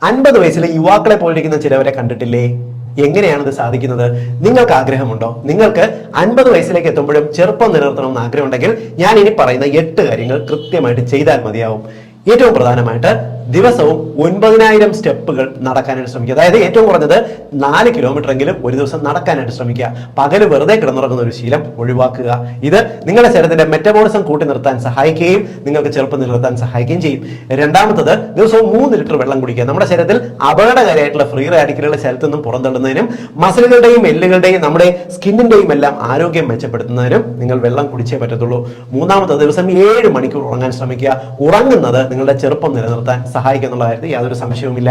50 വയസ്സിലെ യുവാക്കളെ പോലിരിക്കുന്ന ചിലവരെ കണ്ടിട്ടില്ലേ? എങ്ങനെയാണ് ഇത് സാധിക്കുന്നത്? നിങ്ങൾക്ക് ആഗ്രഹമുണ്ടോ? നിങ്ങൾക്ക് 50 വയസ്സിലേക്ക് എത്തുമ്പോഴും ചെറുപ്പം നിലനിർത്തണമെന്ന് ആഗ്രഹമുണ്ടെങ്കിൽ ഞാൻ ഇനി പറയുന്ന 8 കാര്യങ്ങൾ കൃത്യമായിട്ട് ചെയ്താൽ മതിയാവും. ഏറ്റവും പ്രധാനമായിട്ട് ദിവസവും 9000 സ്റ്റെപ്പുകൾ നടക്കാനായിട്ട് ശ്രമിക്കുക. അതായത് ഏറ്റവും കുറഞ്ഞത് 4 കിലോമീറ്റർ എങ്കിലും ഒരു ദിവസം നടക്കാനായിട്ട് ശ്രമിക്കുക. പകല് വെറുതെ കിടന്നുറങ്ങുന്ന ഒരു ശീലം ഒഴിവാക്കുക. ഇത് നിങ്ങളുടെ ശരീരത്തിന്റെ മെറ്റബോളിസം കൂട്ടി നിർത്താൻ സഹായിക്കുകയും നിങ്ങൾക്ക് ചെറുപ്പം നിലനിർത്താൻ സഹായിക്കുകയും ചെയ്യും. രണ്ടാമത്തത്, ദിവസവും 3 ലിറ്റർ വെള്ളം കുടിക്കുക. നമ്മുടെ ശരീരത്തിൽ അപകടകാരിയായിട്ടുള്ള ഫ്രീ റാഡിക്കലുകളെ ശരീരത്തിൽ നിന്നും പുറന്തള്ളുന്നതിനും മസിലുകളുടെയും എല്ലുകളുടെയും നമ്മുടെ സ്കിന്നിന്റെയും എല്ലാം ആരോഗ്യം മെച്ചപ്പെടുത്തുന്നതിനും നിങ്ങൾ വെള്ളം കുടിച്ചേ പറ്റത്തുള്ളൂ. മൂന്നാമത്തത്, ദിവസം 7 മണിക്കൂർ ഉറങ്ങാൻ ശ്രമിക്കുക. ഉറങ്ങുന്നത് നിങ്ങളുടെ ചെറുപ്പം നിലനിർത്താൻ സഹായിക്കും എന്നുള്ള കാര്യത്തിൽ യാതൊരു സംശയവുമില്ല.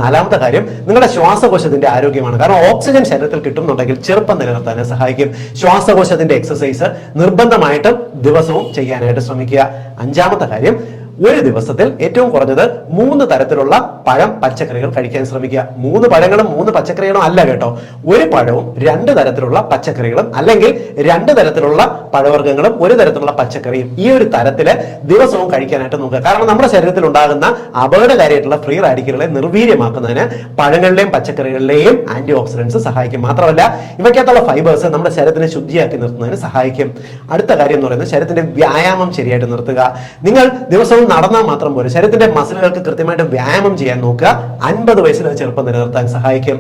നാലാമത്തെ കാര്യം, നിങ്ങളുടെ ശ്വാസകോശത്തിന്റെ ആരോഗ്യമാണ്. കാരണം ഓക്സിജൻ ശരീരത്തിൽ കിട്ടുന്നുണ്ടെങ്കിൽ ചെറുപ്പം നിലനിർത്താൻ സഹായിക്കും. ശ്വാസകോശത്തിന്റെ എക്സസൈസ് നിർബന്ധമായിട്ടും ദിവസവും ചെയ്യാനായിട്ട് ശ്രമിക്കുക. അഞ്ചാമത്തെ കാര്യം, ഒരു ദിവസത്തിൽ ഏറ്റവും കുറഞ്ഞത് 3 തരത്തിലുള്ള പഴം പച്ചക്കറികൾ കഴിക്കാൻ ശ്രമിക്കുക. 3 പഴങ്ങളും 3 പച്ചക്കറികളും അല്ല കേട്ടോ. ഒരു പഴവും 2 തരത്തിലുള്ള പച്ചക്കറികളും, അല്ലെങ്കിൽ 2 തരത്തിലുള്ള പഴവർഗ്ഗങ്ങളും 1 തരത്തിലുള്ള പച്ചക്കറിയും, ഈ ഒരു തരത്തില് ദിവസവും കഴിക്കാനായിട്ട് നോക്കുക. കാരണം നമ്മുടെ ശരീരത്തിൽ ഉണ്ടാകുന്ന അപകടകാരിയായിട്ടുള്ള ഫ്രീ റാഡിക്കലുകളെ നിർവീര്യമാക്കുന്നതിന് പഴങ്ങളിലെയും പച്ചക്കറികളിലെയും ആന്റി ഓക്സിഡൻസ് സഹായിക്കും. മാത്രമല്ല ഇവയ്ക്കകത്തുള്ള ഫൈബേഴ്സ് നമ്മുടെ ശരീരത്തിനെ ശുദ്ധിയാക്കി നിർത്തുന്നതിന് സഹായിക്കും. അടുത്ത കാര്യം എന്ന് പറയുന്നത്, ശരീരത്തിന്റെ വ്യായാമം ശരിയായിട്ട് നിർത്തുക. നിങ്ങൾ ദിവസവും നടന്നാൽ മാത്രം പോലും ശരീരത്തിന്റെ മസിലുകൾക്ക് കൃത്യമായിട്ട് വ്യായാമം ചെയ്യാൻ നോക്കുക. 50 വയസ്സിൽ ചെറുപ്പം നിലനിർത്താൻ സഹായിക്കും.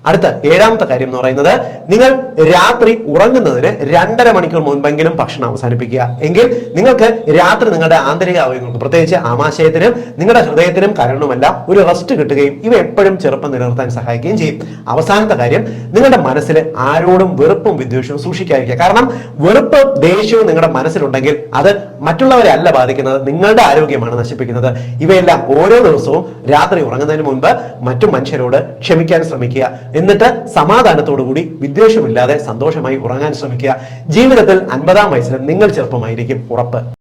അടുത്ത 7ാമത്തെ കാര്യം എന്ന് പറയുന്നത്, നിങ്ങൾ രാത്രി ഉറങ്ങുന്നതിന് 2.5 മണിക്കൂർ മുൻപെങ്കിലും ഭക്ഷണം അവസാനിപ്പിക്കുക. എങ്കിൽ നിങ്ങൾക്ക് രാത്രി നിങ്ങളുടെ ആന്തരിക അവയവങ്ങൾക്ക്, പ്രത്യേകിച്ച് ആമാശയത്തിനും നിങ്ങളുടെ ഹൃദയത്തിനും കരളുമെല്ലാം ഒരു റെസ്റ്റ് കിട്ടുകയും ഇവ എപ്പോഴും ചെറുപ്പം നിലനിർത്താൻ സഹായിക്കുകയും ചെയ്യും. അവസാനത്തെ കാര്യം, നിങ്ങളുടെ മനസ്സിൽ ആരോടും വെറുപ്പും വിദ്വേഷവും സൂക്ഷിക്കാതിരിക്കുക. കാരണം വെറുപ്പ് ദേഷ്യവും നിങ്ങളുടെ മനസ്സിലുണ്ടെങ്കിൽ അത് മറ്റുള്ളവരെ അല്ല ബാധിക്കുന്നത്, നിങ്ങളുടെ ആരോഗ്യമാണ് നശിപ്പിക്കുന്നത്. ഇവയെല്ലാം ഓരോ ദിവസവും രാത്രി ഉറങ്ങുന്നതിന് മുൻപ് മറ്റു മനുഷ്യരോട് ക്ഷമിക്കാൻ ശ്രമിക്കുക. എന്നിട്ട് സമാധാനത്തോടുകൂടി വിദ്വേഷമില്ലാതെ സന്തോഷമായി ഉറങ്ങാൻ ശ്രമിക്കുക. ജീവിതത്തിൽ 50-ാം വയസ്സിൽ നിങ്ങൾ ചെറുപ്പമായിരിക്കും, ഉറപ്പ്.